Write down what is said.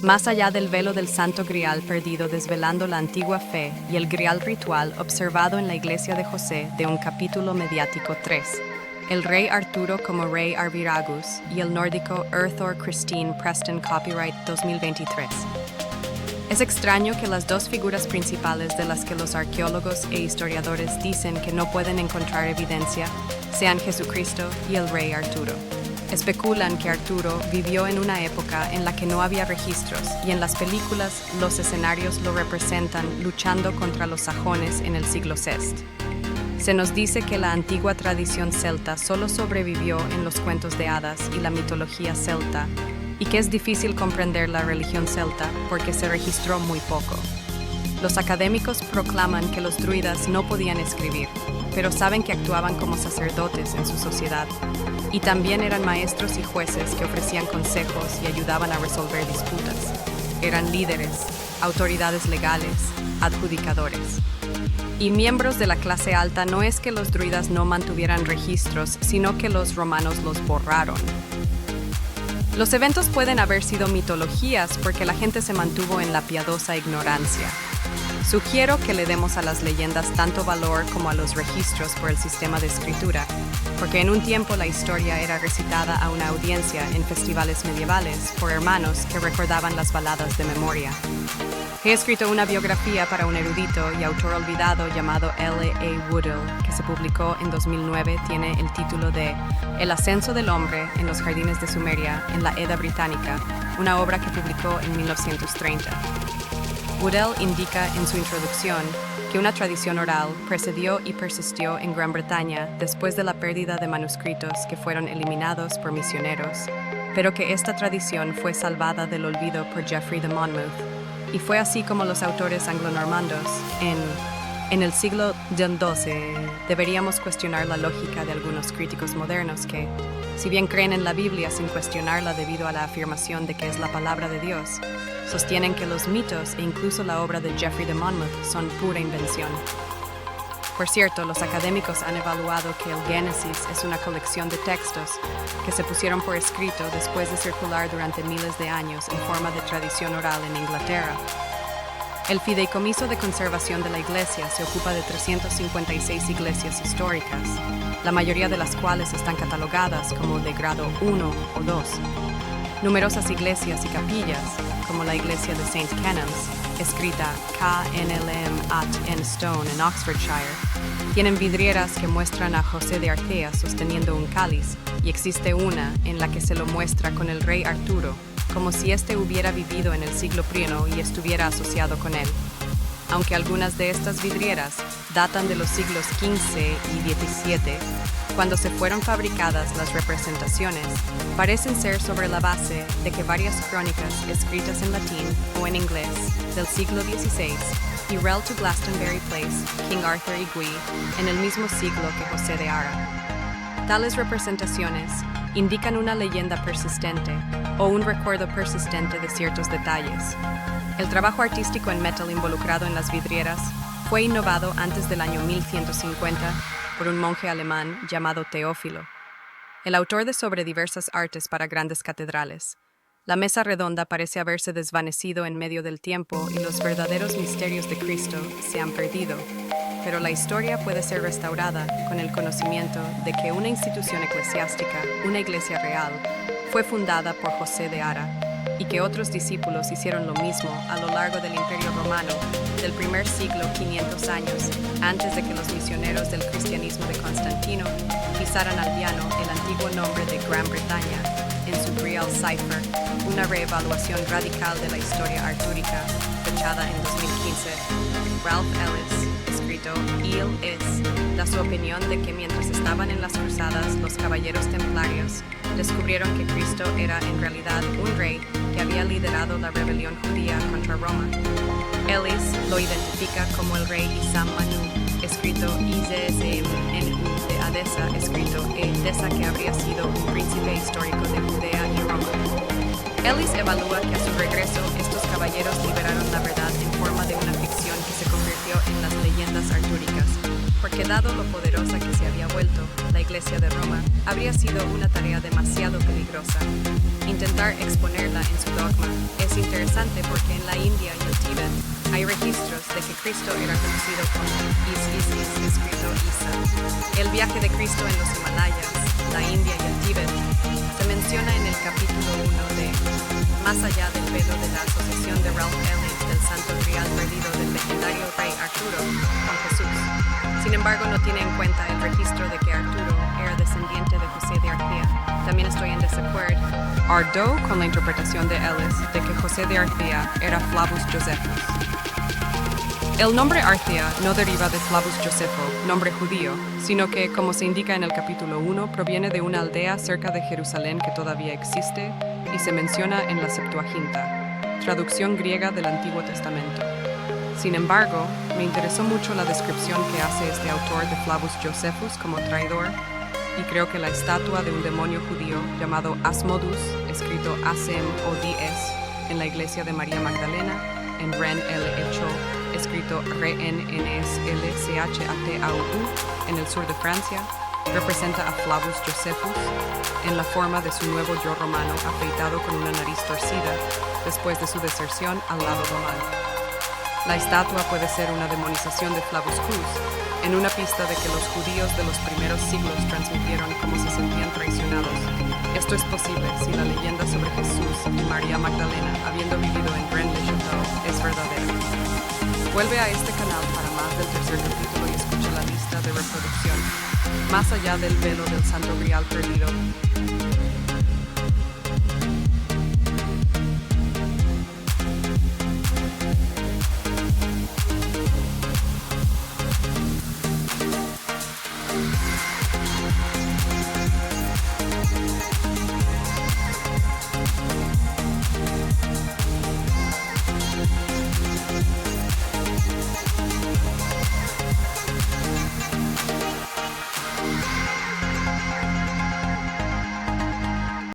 Más allá del velo del Santo Grial perdido desvelando la antigua fe y el Grial ritual observado en la iglesia de José de un capítulo mediático 3. El rey Arturo como rey Arviragus y el nórdico Earthor Christine Preston Copyright 2023. Es extraño que las dos figuras principales de las que los arqueólogos e historiadores dicen que no pueden encontrar evidencia sean Jesucristo y el rey Arturo. Especulan que Arturo vivió en una época en la que no había registros y en las películas los escenarios lo representan luchando contra los sajones en el siglo VI. Se nos dice que la antigua tradición celta solo sobrevivió en los cuentos de hadas y la mitología celta, y que es difícil comprender la religión celta porque se registró muy poco. Los académicos proclaman que los druidas no podían escribir, pero saben que actuaban como sacerdotes en su sociedad, y también eran maestros y jueces que ofrecían consejos y ayudaban a resolver disputas. Eran líderes, autoridades legales, adjudicadores. Y miembros de la clase alta. No es que los druidas no mantuvieran registros, sino que los romanos los borraron. Los eventos pueden haber sido mitologías porque la gente se mantuvo en la piadosa ignorancia. Sugiero que le demos a las leyendas tanto valor como a los registros por el sistema de escritura, porque en un tiempo la historia era recitada a una audiencia en festivales medievales por hermanos que recordaban las baladas de memoria. He escrito una biografía para un erudito y autor olvidado llamado L. A. Woodall, que se publicó en 2009. Tiene el título de El ascenso del hombre en los jardines de Sumeria en la Edda Británica, una obra que publicó en 1930. Woodall indica en su introducción que una tradición oral precedió y persistió en Gran Bretaña después de la pérdida de manuscritos que fueron eliminados por misioneros, pero que esta tradición fue salvada del olvido por Geoffrey de Monmouth. Y fue así como los autores anglonormandos, en el siglo XII, deberíamos cuestionar la lógica de algunos críticos modernos que, si bien creen en la Biblia sin cuestionarla debido a la afirmación de que es la palabra de Dios, sostienen que los mitos e incluso la obra de Geoffrey de Monmouth son pura invención. Por cierto, los académicos han evaluado que el Génesis es una colección de textos que se pusieron por escrito después de circular durante miles de años en forma de tradición oral en Inglaterra. El Fideicomiso de Conservación de la Iglesia se ocupa de 356 iglesias históricas, la mayoría de las cuales están catalogadas como de grado 1 o 2. Numerosas iglesias y capillas, como la iglesia de St. Cannons, escrita KNLM at Stone en Oxfordshire, tienen vidrieras que muestran a José de Artea sosteniendo un cáliz, y existe una en la que se lo muestra con el rey Arturo, como si éste hubiera vivido en el siglo I y estuviera asociado con él. Aunque algunas de estas vidrieras datan de los siglos XV y XVII, cuando se fueron fabricadas las representaciones, parecen ser sobre la base de que varias crónicas escritas en latín o en inglés del siglo XVI y rel to Glastonbury Place, King Arthur y Gui, en el mismo siglo que José de Ara. Tales representaciones indican una leyenda persistente o un recuerdo persistente de ciertos detalles. El trabajo artístico en metal involucrado en las vidrieras fue innovado antes del año 1150 por un monje alemán llamado Teófilo, el autor de Sobre diversas artes para grandes catedrales. La mesa redonda parece haberse desvanecido en medio del tiempo y los verdaderos misterios de Cristo se han perdido, pero la historia puede ser restaurada con el conocimiento de que una institución eclesiástica, una iglesia real, fue fundada por José de Ara, y que otros discípulos hicieron lo mismo a lo largo del Imperio Romano del primer siglo, 500 años antes de que los misioneros del cristianismo de Constantino pisaran al piano el antiguo nombre de Gran Bretaña en su Grial Cipher, una reevaluación radical de la historia artúrica fechada en 2015. Ralph Ellis, escrito Il Is, da su opinión de que mientras estaban en las cruzadas, los caballeros templarios descubrieron que Cristo era en realidad un rey que había liderado la rebelión judía contra Roma. Ellis lo identifica como el rey Isam Manu, escrito Izesem-Nu de Adesa, escrito Edesa, que habría sido un príncipe histórico de Judea y Roma. Ellis evalúa que a su regreso estos caballeros liberaron la verdad en forma de una ficción que se convirtió en las leyendas artúricas, porque que dado lo poderosa que se había vuelto la Iglesia de Roma, habría sido una tarea demasiado peligrosa. Intentar exponerla en su dogma es interesante porque en la India y el Tíbet hay registros de que Cristo era conocido como Isis, escrito Isa. El viaje de Cristo en los Himalayas, la India y el Tíbet se menciona en el capítulo 1 de Más allá del velo de la asociación de Ralph Ellis del Santo Grial perdido del legendario rey Arturo con Jesús. Sin embargo, no tiene en cuenta el registro de que Arturo era descendiente de José de Arcea. También estoy en desacuerdo con la interpretación de Ellis de que José de Arcea era Flavus Josephus. El nombre Arcea no deriva de Flavus Josepho, nombre judío, sino que, como se indica en el capítulo 1, proviene de una aldea cerca de Jerusalén que todavía existe y se menciona en la Septuaginta, traducción griega del Antiguo Testamento. Sin embargo, me interesó mucho la descripción que hace este autor de Flavus Josephus como traidor, y creo que la estatua de un demonio judío llamado Asmodus, escrito Asem o Dies, en la iglesia de María Magdalena, en Ren el Hecho, escrito RNNSLCHATAU, en el sur de Francia, representa a Flavus Josephus en la forma de su nuevo yo romano afeitado con una nariz torcida después de su deserción al lado romano. La estatua puede ser una demonización de Flavus Cruz, en una pista de que los judíos de los primeros siglos transmitieron cómo se sentían traicionados. Esto es posible si la leyenda sobre Jesús y María Magdalena, habiendo vivido en Rennes-le-Château, es verdadera. Vuelve a este canal para más del tercer capítulo y escucha la lista de reproducción. Más allá del velo del Santo Grial perdido,